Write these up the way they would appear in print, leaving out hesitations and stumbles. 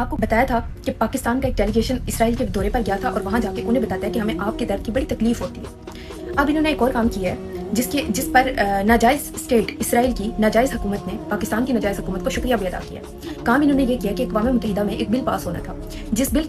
آپ کو بتایا تھا کہ پاکستان کا ایک ڈیلیگیشن اسرائیل کے دورے پر گیا تھا اور وہاں جا کے انہیں بتاتا ہے کہ ہمیں آپ کے درد کی بڑی تکلیف ہوتی ہے۔ اب انہوں نے ایک اور کام کیا ہے جس پر ناجائز اسٹیٹ اسرائیل کی ناجائز حکومت نے پاکستان کی ناجائز حکومت کو شکریہ بھی ادا کیا۔ کام انہوں نے یہ کیا کہ اقوام متحدہ میں ایک بل پاس ہونا تھا، جس بل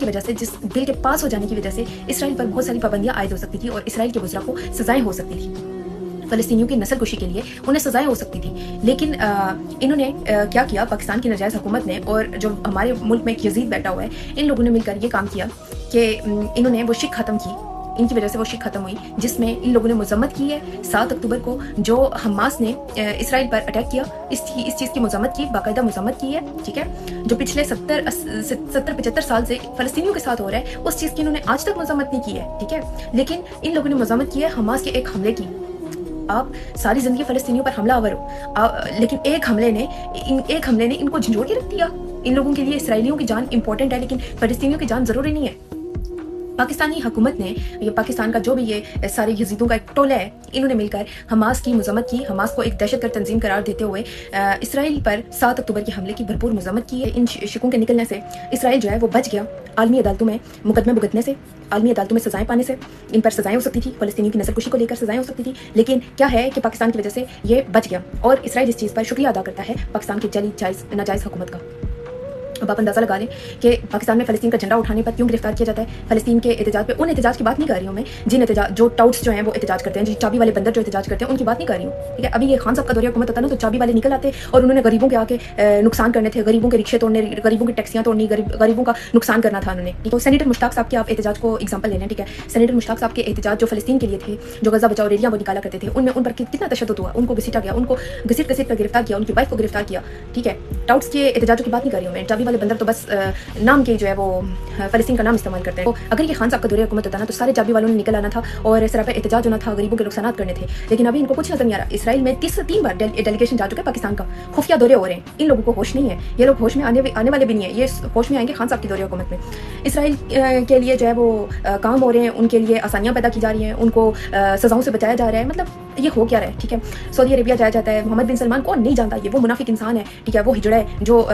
کے پاس ہو جانے کی وجہ سے اسرائیل پر بہت ساری پابندیاں عائد ہو سکتی تھی اور اسرائیل کے وزراء کو سزائیں ہو سکتی تھی، فلسطینیوں کی نسل کشی کے لیے انہیں سزائیں ہو سکتی تھی۔ لیکن انہوں نے کیا کیا، پاکستان کی ناجائز حکومت نے اور جو ہمارے ملک میں ایک یزید بیٹھا ہوا ہے، ان لوگوں نے مل کر یہ کام کیا کہ انہوں نے وہ شک ختم کی، ان کی وجہ سے وہ شک ختم ہوئی، جس میں ان لوگوں نے مذمت کی ہے 7 اکتوبر کو جو حماس نے اسرائیل پر اٹیک کیا، اس چیز کی مذمت کی، باقاعدہ مذمت کی ہے، ٹھیک ہے، جو پچھلے 70-75 سال سے فلسطینیوں کے ساتھ ہو رہا ہے، اس چیز کی انہوں نے آج تک مذمت نہیں کی ہے، ٹھیک ہے، لیکن ان لوگوں نے مذمت کی ہے حماس کے ایک حملے کی۔ آپ ساری زندگی فلسطینیوں پر حملہ آور ہو، لیکن ایک حملے نے ان کو جھنجھوڑ کے رکھ دیا۔ ان لوگوں کے لیے اسرائیلیوں کی جان امپورٹنٹ ہے، لیکن فلسطینیوں کی جان ضروری نہیں ہے۔ پاکستانی حکومت نے، یہ پاکستان کا جو بھی یہ سارے یزیدوں کا ایک ٹولہ ہے، انہوں نے مل کر حماس کی مذمت کی، حماس کو ایک دہشت گرد تنظیم قرار دیتے ہوئے اسرائیل پر 7 اکتوبر کے حملے کی بھرپور مذمت کی ہے۔ ان شکوں کے نکلنے سے اسرائیل جو ہے وہ بچ گیا عالمی عدالتوں میں مقدمے بھگتنے سے، عالمی عدالتوں میں سزائیں پانے سے۔ ان پر سزائیں ہو سکتی تھی، فلسطینیوں کی نسل کشی کو لے کر سزائیں ہو سکتی تھی، لیکن کیا ہے کہ پاکستان کی وجہ سے یہ بچ گیا، اور اسرائیل اس چیز پر شکریہ ادا کرتا ہے پاکستان کی ناجائز حکومت کا۔ اب آپ اندازہ لگا لیں کہ پاکستان میں فلسطین کا جھنڈا اٹھانے پر کیوں گرفتار کیا جاتا ہے۔ فلسطین کے احتجاج پہ، ان احتجاج کی بات نہیں کر رہی ہوں میں جن احتجاج جو ٹاؤٹس جو ہیں وہ احتجاج کرتے ہیں، جی چابی والے بندر جو احتجاج کرتے ہیں، ان کی بات نہیں کر رہی ہوں، ٹھیک ہے۔ ابھی یہ خان صاحب کا دورہ حکومت ہوتا نا، تو چابی والے نکل آتے اور انہوں نے غریبوں کے آ کے نقصان کرنے تھے، غریبوں کے رکشے توڑنے، غریبوں کی ٹیکسیاں توڑنی، غریبوں کا نقصان کرنا تھا انہوں نے۔ تو سینیٹر مشتاق صاحب کے آپ احتجاج کو ایگزامپل لے لیں، ٹھیک ہے، سینیٹر مشتاق صاحب کے احتجاج جو فلسطین کے لیے تھے، جو غزہ بچاؤ ریلیاں وہ نکالا کرتے تھے، ان پر کتنا تشدد ہوا، ان کو گھسیٹا گیا، ان کو گھسیٹ کر گرفتار کیا، ان کی وائف کو گرفتار کیا، ٹھیک ہے۔ ٹاؤٹس کے احتجاجوں کی بات نہیں کر رہی ہوں میں، چابی والے بندر تو بس نام کے جو ہے وہ فلسطین کا نام استعمال کرتے ہیں۔ تو اگر یہ خان صاحب کا دورہ حکومت ہوتا نا، تو سارے چابی والوں نے نکل آنا تھا اور سر پہ احتجاج ہونا تھا، غریبوں کے نقصانات کرنے تھے، لیکن ابھی ان کو کچھ نظر نہیں آ رہا۔ اسرائیل میں 3 بار ڈیلیگیشن جا چکا ہے پاکستان کا، خفیہ دورے ہو رہے ہیں، ان لوگوں کو ہوش نہیں ہے، یہ لوگ ہوش میں آنے والے بھی نہیں ہیں، یہ ہوش میں آئیں گے خان صاحب کی دورہ حکومت میں۔ اسرائیل کے لیے جو ہے وہ کام ہو رہے ہیں، ان کے لیے آسانیاں پیدا کی جا رہی ہیں، ان کو سزاؤں سے بچایا جا رہا ہے، مطلب یہ ہو کیا رہا ہے، ٹھیک ہے۔ سعودی عربیہ جایا جاتا ہے، محمد بن سلمان کون نہیں جانتا، یہ وہ منافق انسان ہے، ٹھیک ہے، وہ ہجڑا ہے جو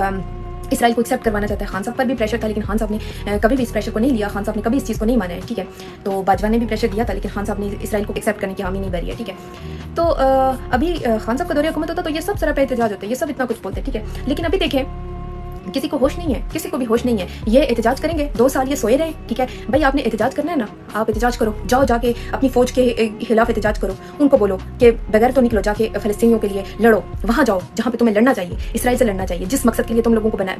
اسرائیل کو ایکسیپٹ کروانا چاہتا ہے۔ خان صاحب پر بھی پریشر تھا، لیکن خان صاحب نے کبھی بھی اس پریشر کو نہیں لیا، خان صاحب نے کبھی اس چیز کو نہیں مانا ہے، ٹھیک ہے۔ تو باجوہ نے بھی پریشر دیا تھا، لیکن خان صاحب نے اسرائیل کو ایکسیپٹ کرنے کی حامی نہیں بھری ہے، ٹھیک ہے۔ تو ابھی خان صاحب کا دورہ حکومت ہوتا تو یہ سب سر پہ احتجاج ہوتے، یہ سب اتنا کچھ بولتے، ٹھیک ہے، لیکن ابھی دیکھیں کسی کو ہوش نہیں ہے، کسی کو بھی ہوش نہیں ہے۔ یہ احتجاج کریں گے 2 سال، یہ سوئے رہے، ٹھیک ہے بھائی، آپ نے احتجاج کرنا ہے نا، آپ احتجاج کرو، جاؤ جا کے اپنی فوج کے خلاف احتجاج کرو، ان کو بولو کہ بغیر تو نکلو، جا کے فلسطینیوں کے لیے لڑو، وہاں جاؤ جہاں پہ تمہیں لڑنا چاہیے، اسرائیل سے لڑنا چاہیے، جس مقصد کے لیے تم لوگوں کو یہاں